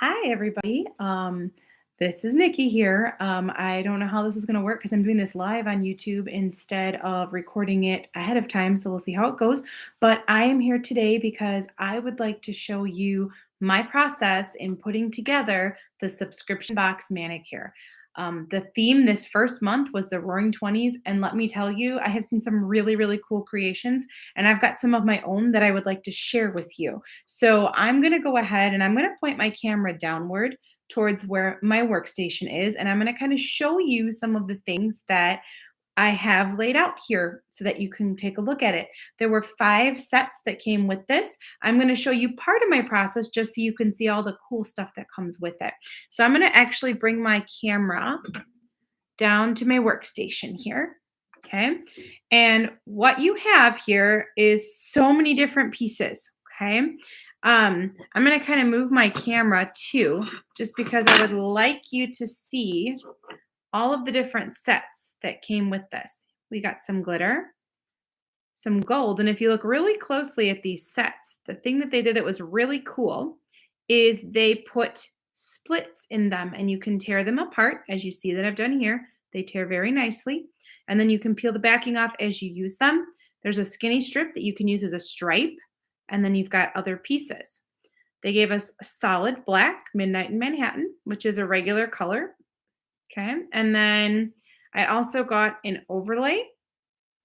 Hi, everybody. This is Nikki here. I don't know how this is going to work because I'm doing this live on YouTube instead of recording it ahead of time. So we'll see how it goes. But I am here today because I would like to show you my process in putting together the subscription box manicure. The theme this first month was the Roaring 20s. And let me tell you, I have seen some really, really cool creations. And I've got some of my own that I would like to share with you. So I'm going to go ahead and I'm going to point my camera downward towards where my workstation is. And I'm going to kind of show you some of the things that I have laid out here so that you can take a look at it. There were 5 sets that came with this. I'm going to show you part of my process just so you can see all the cool stuff that comes with it. So I'm going to actually bring my camera down to my workstation here. Okay. And what you have here is so many different pieces. Okay. I'm going to kind of move my camera too, just because I would like you to see all of the different sets that came with this. We got some glitter, some gold. And if you look really closely at these sets, the thing that they did that was really cool is they put splits in them and you can tear them apart as you see that I've done here. They tear very nicely. And then you can peel the backing off as you use them. There's a skinny strip that you can use as a stripe. And then you've got other pieces. They gave us a solid black, Midnight in Manhattan, which is a regular color. Okay. And then I also got an overlay.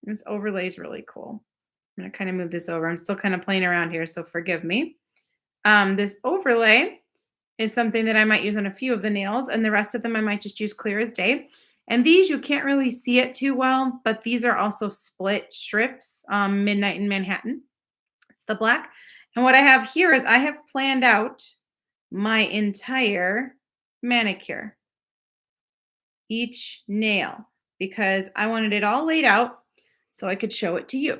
This overlay is really cool. I'm going to kind of move this over. I'm still kind of playing around here, so forgive me. This overlay is something that I might use on a few of the nails, and the rest of them I might just use clear as day. And these, you can't really see it too well, but these are also split strips, Midnight in Manhattan. It's the black. And what I have here is I have planned out my entire manicure, each nail, because I wanted it all laid out so I could show it to you.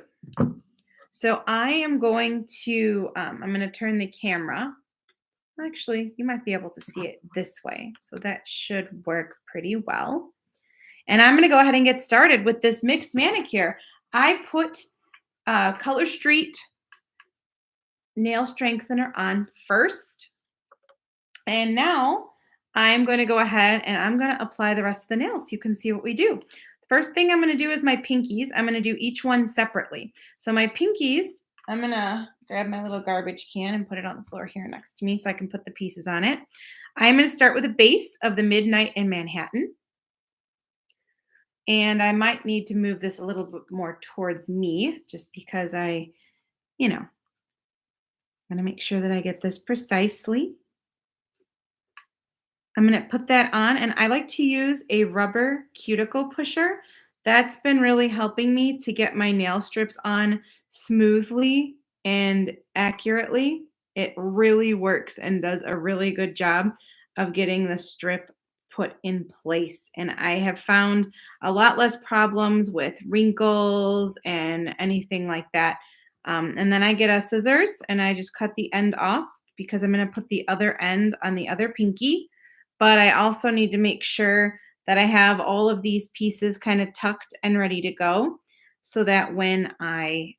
So I am going to, I'm going to turn the camera. Actually, you might be able to see it this way. So that should work pretty well. And I'm going to go ahead and get started with this mixed manicure. I put Color Street nail strengthener on first. And now I'm going to go ahead and I'm going to apply the rest of the nails so you can see what we do. First thing I'm going to do is my pinkies. I'm going to do each one separately. So my pinkies, I'm going to grab my little garbage can and put it on the floor here next to me so I can put the pieces on it. I'm going to start with the base of the Midnight in Manhattan. And I might need to move this a little bit more towards me just because I'm going to make sure that I get this precisely. I'm going to put that on, and I like to use a rubber cuticle pusher. That's been really helping me to get my nail strips on smoothly and accurately. It really works and does a really good job of getting the strip put in place. And I have found a lot less problems with wrinkles and anything like that. And then I get a scissors and I just cut the end off because I'm going to put the other end on the other pinky. But I also need to make sure that I have all of these pieces kind of tucked and ready to go so that when I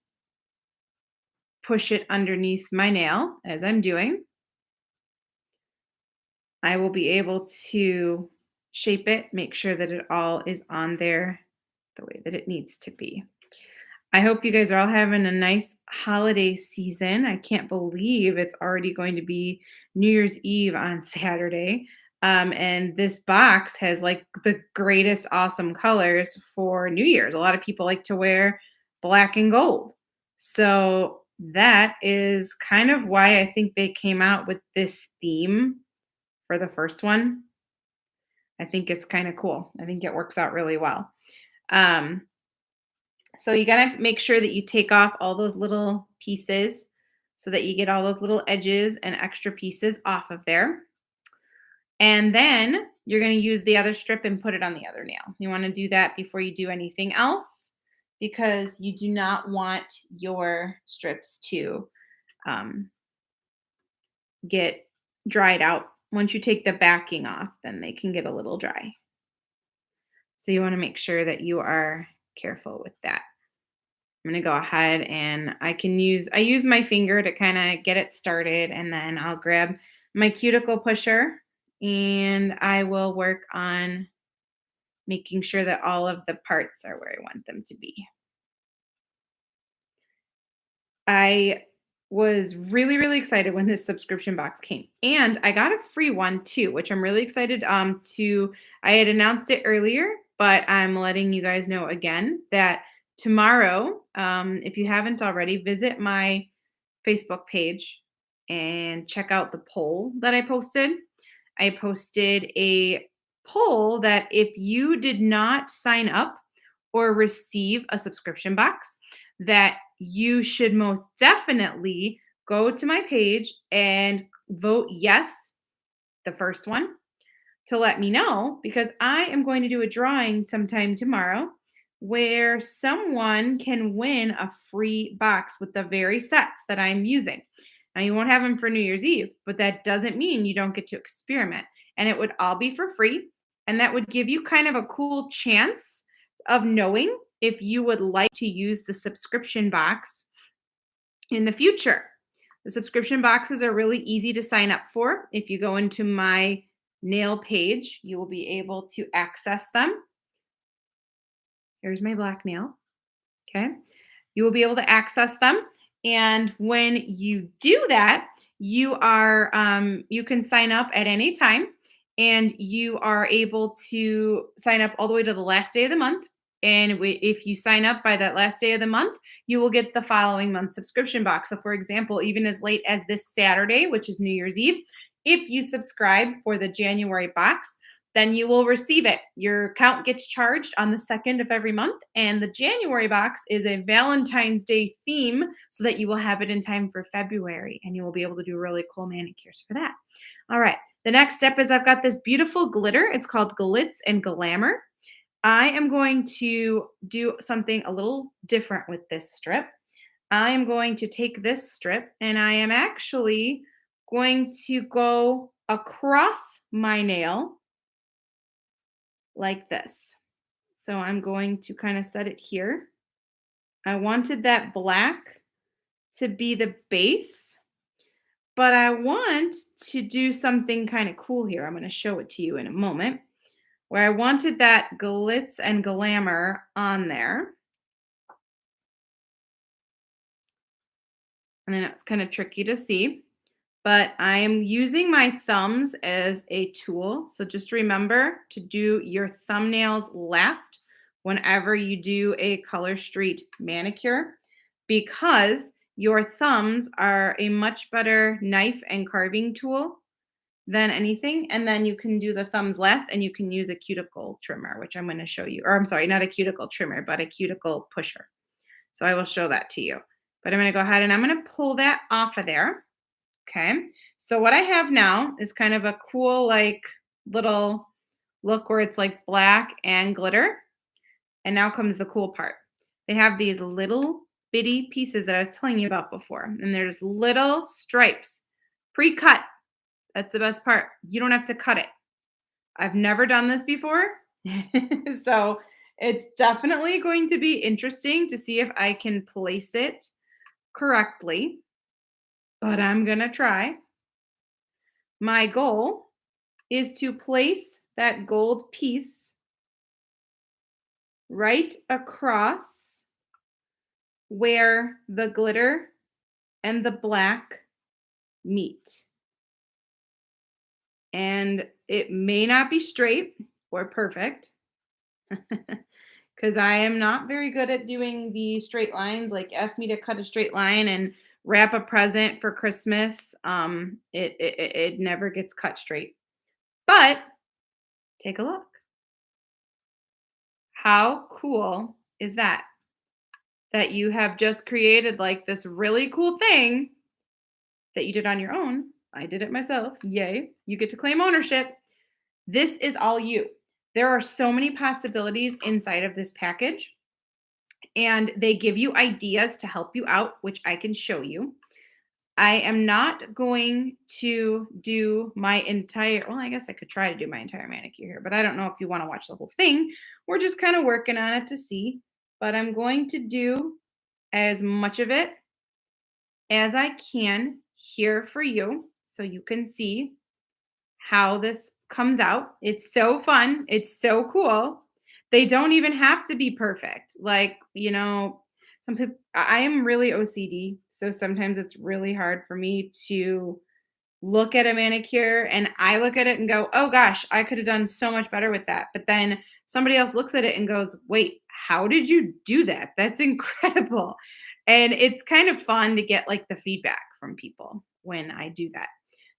push it underneath my nail, as I'm doing, I will be able to shape it, make sure that it all is on there the way that it needs to be. I hope you guys are all having a nice holiday season. I can't believe it's already going to be New Year's Eve on Saturday. And this box has like the greatest awesome colors for New Year's. A lot of people like to wear black and gold. So that is kind of why I think they came out with this theme for the first one. I think it's kind of cool. I think it works out really well. So you got to make sure that you take off all those little pieces so that you get all those little edges and extra pieces off of there. And then you're going to use the other strip and put it on the other nail. You want to do that before you do anything else because you do not want your strips to get dried out. Once you take the backing off, then they can get a little dry. So you want to make sure that you are careful with that. I'm gonna go ahead and I use my finger to kind of get it started, and then I'll grab my cuticle pusher and I will work on making sure that all of the parts are where I want them to be. I was really, really excited when this subscription box came. And I got a free one too, which I'm really excited to I had announced it earlier, but I'm letting you guys know again that tomorrow, if you haven't already, visit my Facebook page and check out the poll that I posted. I posted a poll that if you did not sign up or receive a subscription box, that you should most definitely go to my page and vote yes, the first one, to let me know because I am going to do a drawing sometime tomorrow where someone can win a free box with the very sets that I'm using. Now, you won't have them for New Year's Eve, but that doesn't mean you don't get to experiment. And it would all be for free. And that would give you kind of a cool chance of knowing if you would like to use the subscription box in the future. The subscription boxes are really easy to sign up for. If you go into my nail page, you will be able to access them. Here's my black nail. Okay. You will be able to access them. And when you do that, you can sign up at any time and you are able to sign up all the way to the last day of the month. And if you sign up by that last day of the month, you will get the following month subscription box. So, for example, even as late as this Saturday, which is New Year's Eve, if you subscribe for the January box, then you will receive it. Your account gets charged on the second of every month. And the January box is a Valentine's Day theme so that you will have it in time for February and you will be able to do really cool manicures for that. All right. The next step is I've got this beautiful glitter. It's called Glitz and Glamour. I am going to do something a little different with this strip. I am going to take this strip and I am actually going to go across my nail like this. So I'm going to kind of set it here. I wanted that black to be the base, but I want to do something kind of cool here. I'm going to show it to you in a moment where I wanted that glitz and glamour on there. And I know it's kind of tricky to see, but I am using my thumbs as a tool. So just remember to do your thumbnails last whenever you do a color street manicure because your thumbs are a much better knife and carving tool than anything. And then you can do the thumbs last and you can use a cuticle trimmer, which I'm going to show you. Or I'm sorry, not a cuticle trimmer, but a cuticle pusher. So I will show that to you. But I'm going to go ahead and I'm going to pull that off of there. Okay. So what I have now is kind of a cool, like little look where it's like black and glitter. And now comes the cool part. They have these little bitty pieces that I was telling you about before. And there's little stripes, pre-cut. That's the best part. You don't have to cut it. I've never done this before. So it's definitely going to be interesting to see if I can place it correctly. But I'm going to try. My goal is to place that gold piece right across where the glitter and the black meet. And it may not be straight or perfect because I am not very good at doing the straight lines. Like, ask me to cut a straight line and wrap a present for Christmas. It never gets cut straight. But take a look. How cool is that? That you have just created like this really cool thing that you did on your own. I did it myself. Yay. You get to claim ownership. This is all you. There are so many possibilities inside of this package, and they give you ideas to help you out, which I can show you. I am not going to do my entire, well, I guess I could try to do my entire manicure here, but I don't know if you want to watch the whole thing. We're just kind of working on it to see, but I'm going to do as much of it as I can here for you so you can see how this comes out. It's so fun. It's so cool. They don't even have to be perfect. Like, some people, I am really OCD. So sometimes it's really hard for me to look at a manicure and I look at it and go, oh gosh, I could have done so much better with that. But then somebody else looks at it and goes, wait, how did you do that? That's incredible. And it's kind of fun to get like the feedback from people when I do that.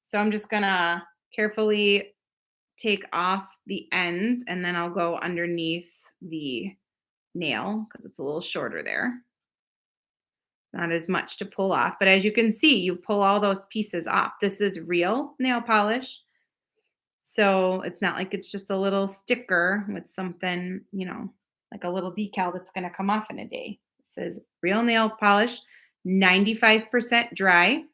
So I'm just gonna carefully take off the ends and then I'll go underneath the nail because it's a little shorter there. Not as much to pull off, but as you can see, you pull all those pieces off. This is real nail polish. So it's not like it's just a little sticker with something, like a little decal that's going to come off in a day. It says real nail polish, 95% dry.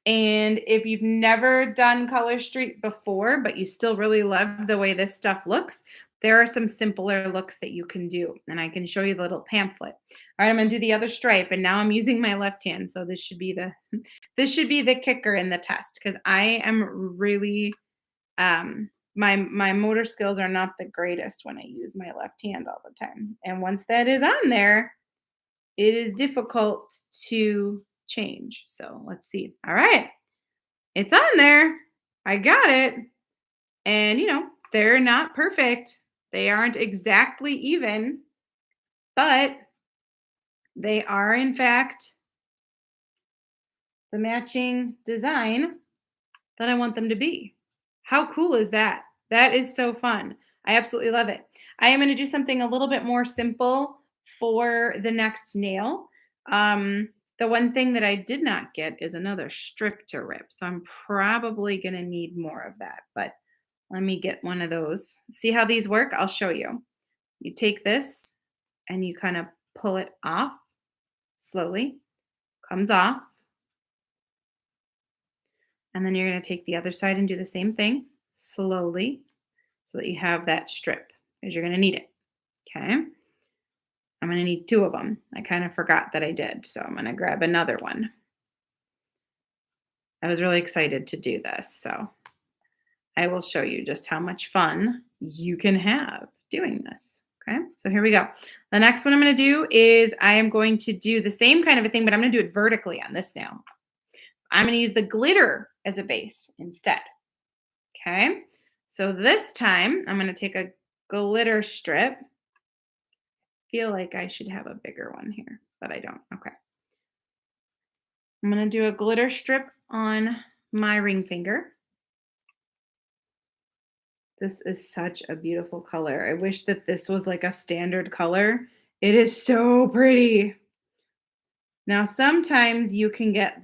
And if you've never done Color Street before, but you still really love the way this stuff looks, there are some simpler looks that you can do. And I can show you the little pamphlet. All right, I'm gonna do the other stripe, and now I'm using my left hand. So this should be the this should be the kicker in the test because I am really my motor skills are not the greatest when I use my left hand all the time. And once that is on there, it is difficult to change. So let's see. All right. It's on there. I got it. And, they're not perfect. They aren't exactly even, but they are, in fact, the matching design that I want them to be. How cool is that? That is so fun. I absolutely love it. I am going to do something a little bit more simple for the next nail. The one thing that I did not get is another strip to rip. So I'm probably going to need more of that. But let me get one of those. See how these work? I'll show you. You take this and you kind of pull it off slowly, comes off. And then you're going to take the other side and do the same thing slowly so that you have that strip because you're going to need it. Okay. I'm going to need two of them. I kind of forgot that I did. So I'm going to grab another one. I was really excited to do this. So I will show you just how much fun you can have doing this. Okay. So here we go. The next one I'm going to do is I am going to do the same kind of a thing, but I'm going to do it vertically on this nail. I'm going to use the glitter as a base instead. Okay. So this time I'm going to take a glitter strip. Feel like I should have a bigger one here, but I don't. Okay. I'm going to do a glitter strip on my ring finger. This is such a beautiful color. I wish that this was like a standard color. It is so pretty. Now, sometimes you can get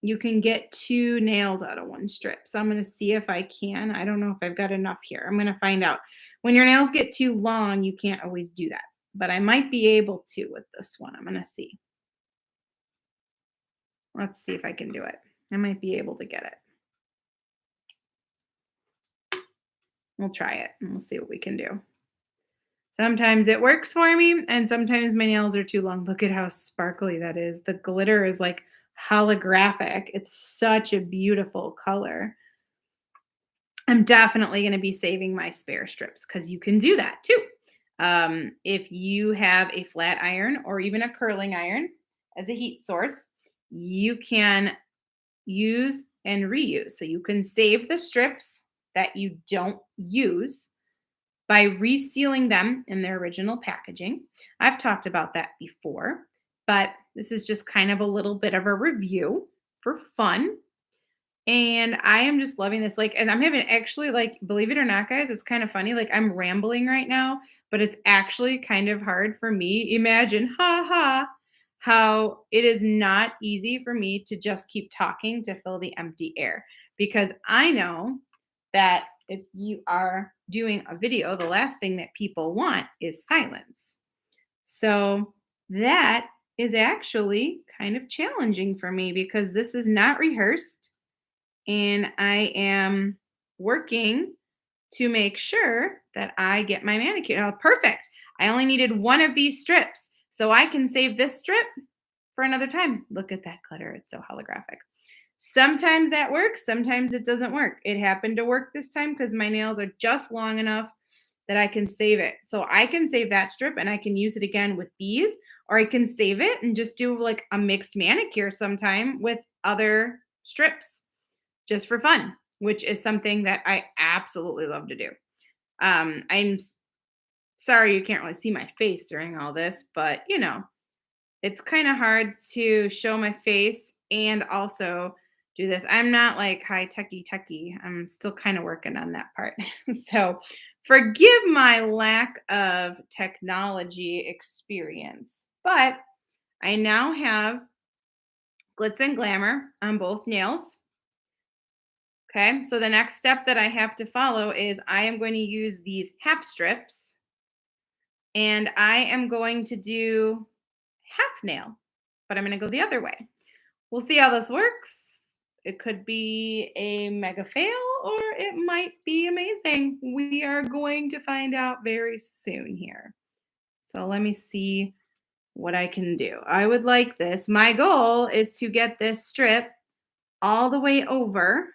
you can get two nails out of one strip. So I'm going to see if I can. I don't know if I've got enough here. I'm going to find out. When your nails get too long, you can't always do that. But I might be able to with this one. I'm going to see. Let's see if I can do it. I might be able to get it. We'll try it and we'll see what we can do. Sometimes it works for me, and sometimes my nails are too long. Look at how sparkly that is. The glitter is like holographic. It's such a beautiful color. I'm definitely going to be saving my spare strips because you can do that too. If you have a flat iron or even a curling iron as a heat source, you can use and reuse. So you can save the strips that you don't use by resealing them in their original packaging. I've talked about that before, but this is just kind of a little bit of a review for fun. And I am just loving this. Like, and I'm having actually, like, believe it or not, guys, it's kind of funny. Like, I'm rambling right now, but it's actually kind of hard for me. Imagine, how it is not easy for me to just keep talking to fill the empty air because I know that if you are doing a video, the last thing that people want is silence. So that is actually kind of challenging for me because this is not rehearsed and I am working to make sure that I get my manicure. Oh, perfect. I only needed one of these strips. So I can save this strip for another time. Look at that glitter. It's so holographic. Sometimes that works, sometimes it doesn't work. It happened to work this time because my nails are just long enough that I can save it. So I can save that strip and I can use it again with these, or I can save it and just do like a mixed manicure sometime with other strips just for fun, which is something that I absolutely love to do. I'm sorry you can't really see my face during all this, but it's kind of hard to show my face and also do this. I'm not like high techie. I'm still kind of working on that part. So forgive my lack of technology experience, but I now have glitz and glamour on both nails. Okay, so the next step that I have to follow is I am going to use these half strips and I am going to do half nail, but I'm going to go the other way. We'll see how this works. It could be a mega fail or it might be amazing. We are going to find out very soon here. So let me see what I can do. I would like this. My goal is to get this strip all the way over.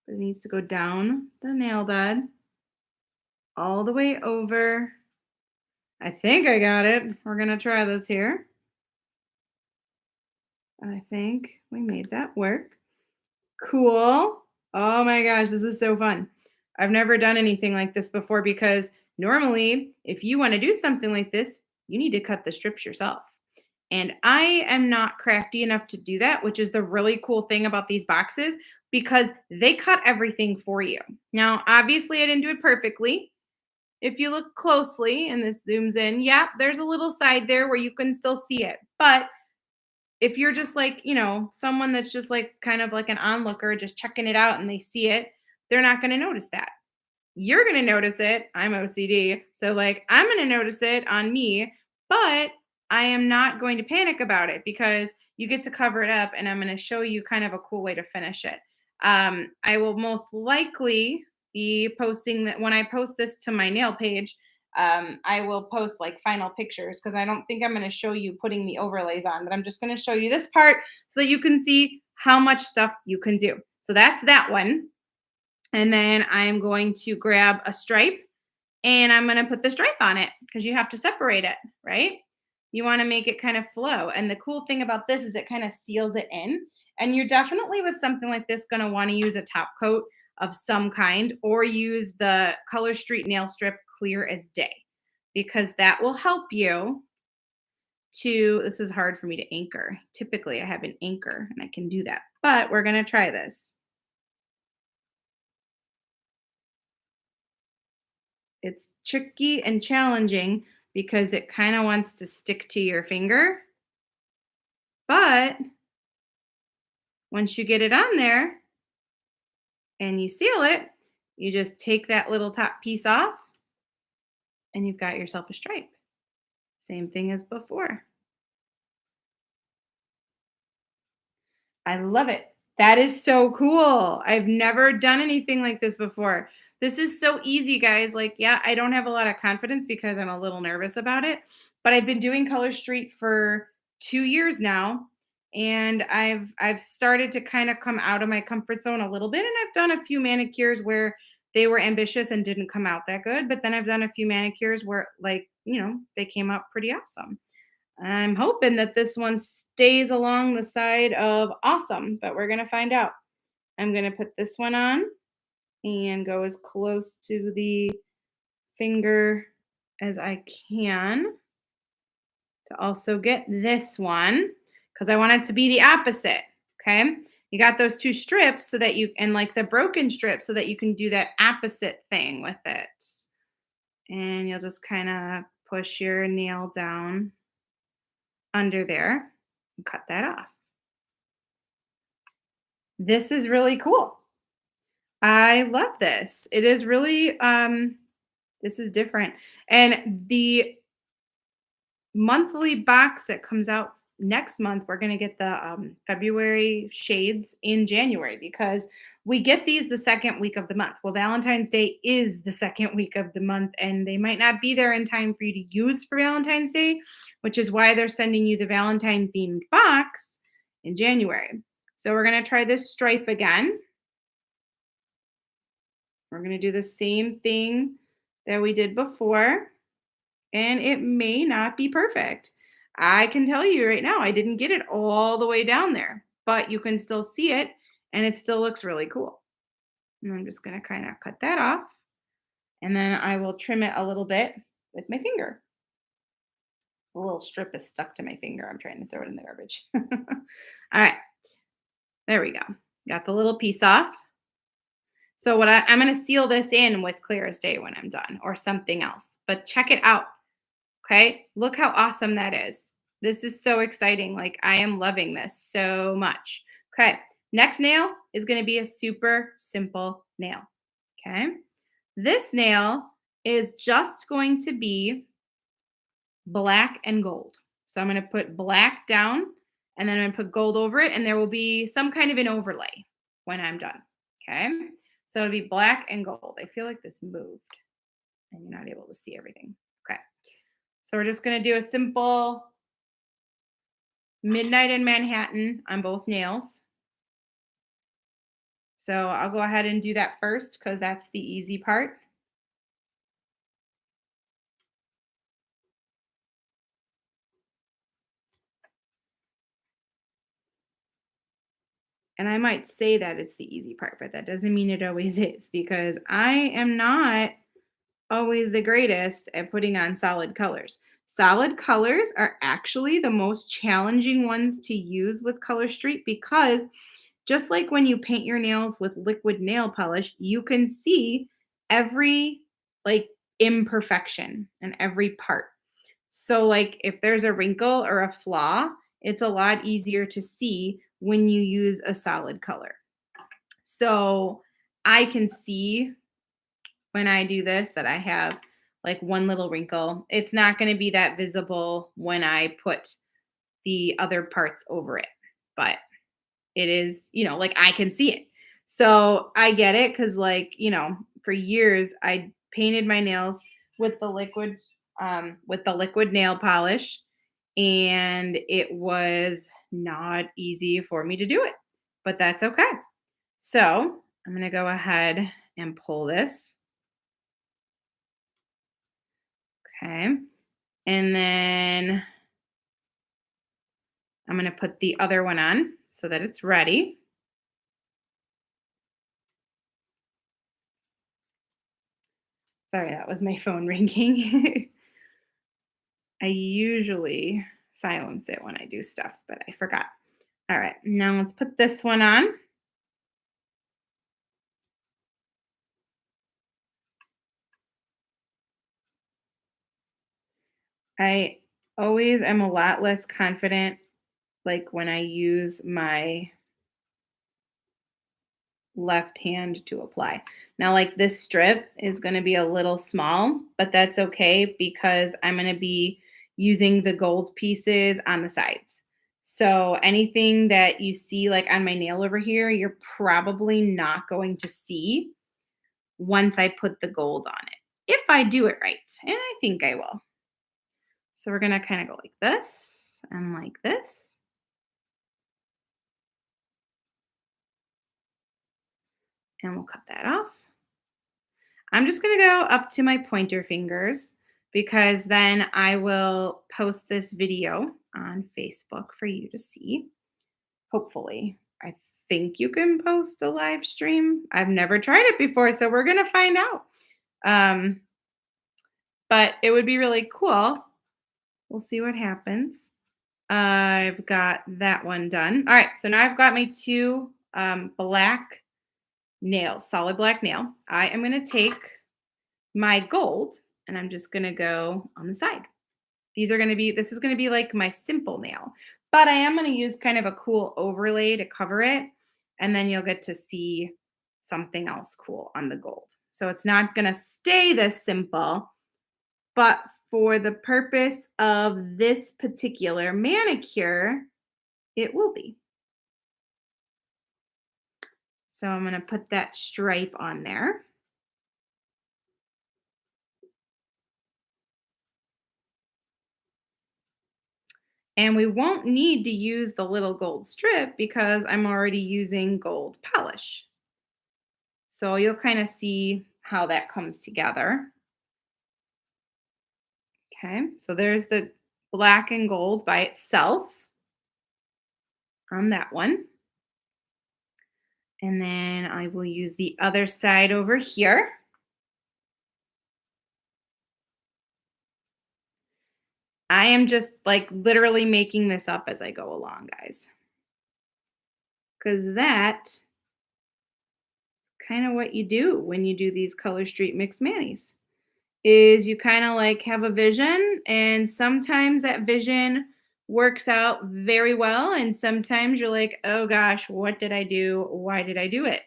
It needs to go down the nail bed all the way over. I think I got it. We're going to try this here. I think we made that work. Cool. Oh my gosh, this is so fun. I've never done anything like this before because normally, if you want to do something like this, you need to cut the strips yourself. And I am not crafty enough to do that, which is the really cool thing about these boxes because they cut everything for you. Now, obviously, I didn't do it perfectly. If you look closely and this zooms in, yeah, there's a little side there where you can still see it. But if you're just like, someone that's just like kind of like an onlooker, just checking it out and they see it, they're not going to notice that. You're going to notice it. I'm OCD. So, like, I'm going to notice it on me, but I am not going to panic about it because you get to cover it up and I'm going to show you kind of a cool way to finish it. I will most likely be posting that when I post this to my nail page. I will post like final pictures because I don't think I'm going to show you putting the overlays on, but I'm just going to show you this part so that you can see how much stuff you can do. So that's that one. And then I'm going to grab a stripe and I'm going to put the stripe on it because you have to separate it, right? You want to make it kind of flow. And the cool thing about this is it kind of seals it in. And you're definitely with something like this going to want to use a top coat of some kind or use the Color Street nail strip clear as day because that will help you to, this is hard for me to anchor. Typically I have an anchor and I can do that, but we're going to try this. It's tricky and challenging because it kind of wants to stick to your finger. But once you get it on there and you seal it, you just take that little top piece off and you've got yourself a stripe. Same thing as before. I love it. That is so cool. I've never done anything like this before. This is so easy, guys. Like, yeah, I don't have a lot of confidence because I'm a little nervous about it, but I've been doing Color Street for 2 years now, and I've started to kind of come out of my comfort zone a little bit, and I've done a few manicures where they were ambitious and didn't come out that good, but then I've done a few manicures where like, they came out pretty awesome. I'm hoping that this one stays along the side of awesome, but we're going to find out. I'm going to put this one on and go as close to the finger as I can to also get this one because I want it to be the opposite. Okay. You got those two strips so that and like the broken strip so that you can do that opposite thing with it. And you'll just kind of push your nail down under there and cut that off. This is really cool. I love this. It is really this is different. And the monthly box that comes out next month, we're going to get the February shades in January because we get these the second week of the month. Well, Valentine's Day is the second week of the month, and they might not be there in time for you to use for Valentine's Day, which is why they're sending you the Valentine themed box in January. So we're going to try this stripe again. We're going to do the same thing that we did before, and it may not be perfect. I can tell you right now, I didn't get it all the way down there, but you can still see it, and it still looks really cool. And I'm just going to kind of cut that off, and then I will trim it a little bit with my finger. A little strip is stuck to my finger. I'm trying to throw it in the garbage. All right, there we go. Got the little piece off. So I'm going to seal this in with Clear as Day when I'm done, or something else. But check it out. Okay, look how awesome that is. This is so exciting. Like, I am loving this so much. Okay, next nail is going to be a super simple nail. Okay, this nail is just going to be black and gold. So I'm going to put black down, and then I'm going to put gold over it, and there will be some kind of an overlay when I'm done. Okay, so it'll be black and gold. I feel like this moved, and you're not able to see everything. Okay, so we're just going to do a simple Midnight in Manhattan on both nails. So I'll go ahead and do that first because that's the easy part. And I might say that it's the easy part, but that doesn't mean it always is, because I am not always the greatest at putting on solid colors. Solid colors are actually the most challenging ones to use with Color Street, because just like when you paint your nails with liquid nail polish, you can see every like imperfection and every part. So like if there's a wrinkle or a flaw, it's a lot easier to see when you use a solid color. So I can see when I do this that I have like one little wrinkle. It's not going to be that visible when I put the other parts over it, but it is, like I can see it. So I get it, because like, for years I painted my nails with the liquid nail polish, and it was not easy for me to do it, but that's okay. So I'm going to go ahead and pull this. Okay. And then I'm going to put the other one on so that it's ready. Sorry, that was my phone ringing. I usually silence it when I do stuff, but I forgot. All right, now let's put this one on. I always am a lot less confident, like when I use my left hand to apply. Now, like this strip is going to be a little small, but that's okay because I'm going to be using the gold pieces on the sides. So anything that you see like on my nail over here, you're probably not going to see once I put the gold on it, if I do it right. And I think I will. So we're going to kind of go like this and like this. And we'll cut that off. I'm just going to go up to my pointer fingers, because then I will post this video on Facebook for you to see. Hopefully, I think you can post a live stream. I've never tried it before, so we're going to find out. But it would be really cool. We'll see what happens. I've got that one done. All right, so now I've got my two black nails, solid black nail. I am going to take my gold and I'm just going to go on the side. This is going to be like my simple nail, but I am going to use kind of a cool overlay to cover it. And then you'll get to see something else cool on the gold. So it's not going to stay this simple, but for the purpose of this particular manicure, it will be. So I'm going to put that stripe on there. And we won't need to use the little gold strip because I'm already using gold polish. So you'll kind of see how that comes together. Okay, so there's the black and gold by itself on that one. And then I will use the other side over here. I am just like literally making this up as I go along, guys. Because that's kind of what you do when you do these Color Street mixed manis. Is you kind of like have a vision, and sometimes that vision works out very well, and sometimes you're like, oh gosh, what did I do? Why did I do it?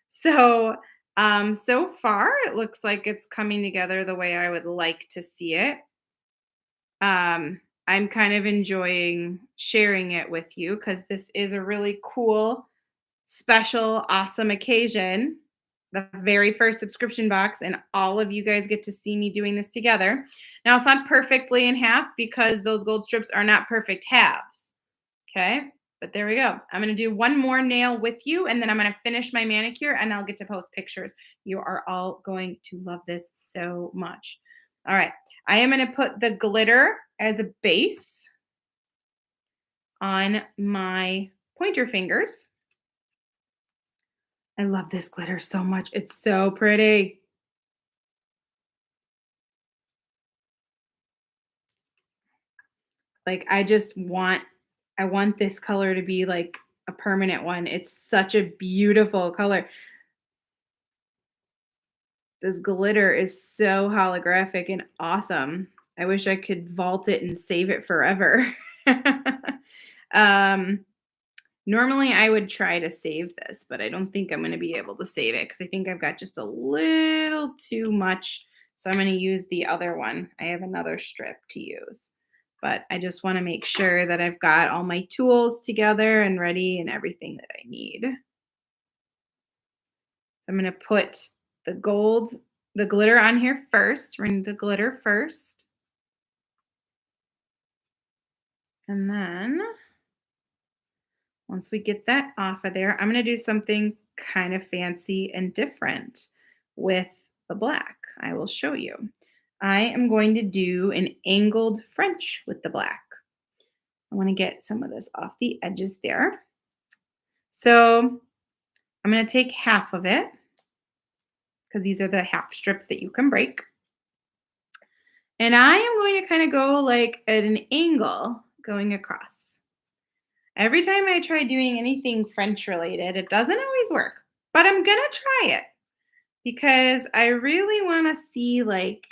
So so far it looks like it's coming together the way I would like to see it. I'm kind of enjoying sharing it with you because this is a really cool, special, awesome occasion. The very first subscription box, and all of you guys get to see me doing this together. Now, it's not perfectly in half because those gold strips are not perfect halves. Okay. But there we go. I'm going to do one more nail with you, and then I'm going to finish my manicure and I'll get to post pictures. You are all going to love this so much. All right. I am going to put the glitter as a base on my pointer fingers. I love this glitter so much. It's so pretty. Like I want this color to be like a permanent one. It's such a beautiful color. This glitter is so holographic and awesome. I wish I could vault it and save it forever. um Normally, I would try to save this, but I don't think I'm going to be able to save it because I think I've got just a little too much. So I'm going to use the other one. I have another strip to use, but I just want to make sure that I've got all my tools together and ready and everything that I need. So I'm going to put the glitter on here first. We're going to do the glitter first. And then once we get that off of there, I'm going to do something kind of fancy and different with the black. I will show you. I am going to do an angled French with the black. I want to get some of this off the edges there. So I'm going to take half of it because these are the half strips that you can break. And I am going to kind of go like at an angle going across. Every time I try doing anything French related, it doesn't always work, but I'm going to try it because I really want to see like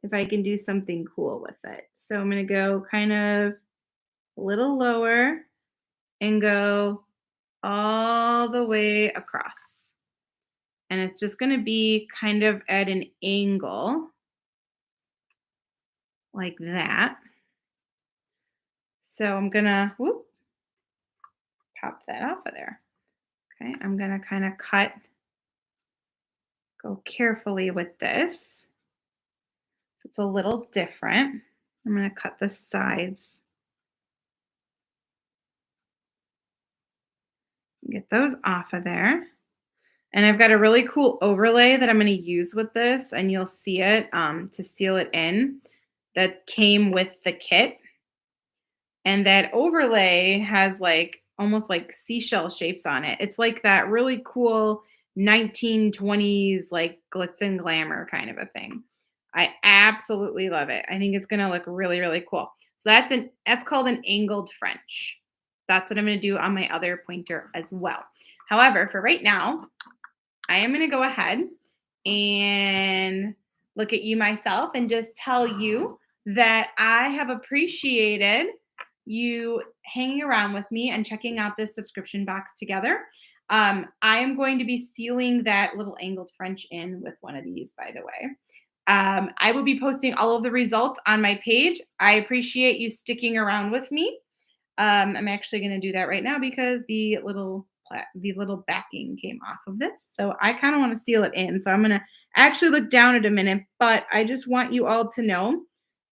if I can do something cool with it. So I'm going to go kind of a little lower and go all the way across. And it's just going to be kind of at an angle like that. So I'm going to pop that off of there. Okay, I'm going to kind of go carefully with this. It's a little different. I'm going to cut the sides. Get those off of there. And I've got a really cool overlay that I'm going to use with this, and you'll see it to seal it in that came with the kit. And that overlay has like almost like seashell shapes on it. It's like that really cool 1920s like glitz and glamour kind of a thing. I absolutely love it. I think it's going to look really, really cool. So that's called an angled French. That's what I'm going to do on my other pointer as well. However, for right now, I am going to go ahead and look at you myself and just tell you that I have appreciated you hanging around with me and checking out this subscription box together. I am going to be sealing that little angled French in with one of these, by the way. I will be posting all of the results on my page. I appreciate you sticking around with me. I'm actually going to do that right now because the little the little backing came off of this. So I kind of want to seal it in. So I'm going to actually look down at a minute, but I just want you all to know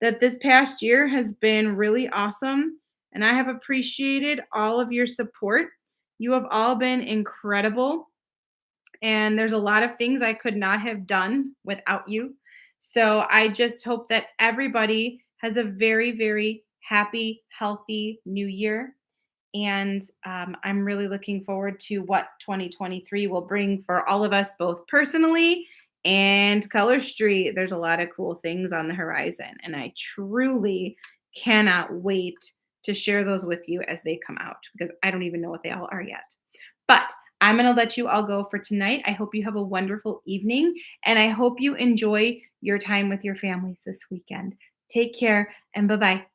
that this past year has been really awesome and I have appreciated all of your support. You have all been incredible. And there's a lot of things I could not have done without you. So I just hope that everybody has a very, very happy, healthy new year. And I'm really looking forward to what 2023 will bring for all of us, both personally and Color Street. There's a lot of cool things on the horizon. And I truly cannot wait to share those with you as they come out because I don't even know what they all are yet. But I'm going to let you all go for tonight. I hope you have a wonderful evening and I hope you enjoy your time with your families this weekend. Take care and bye bye.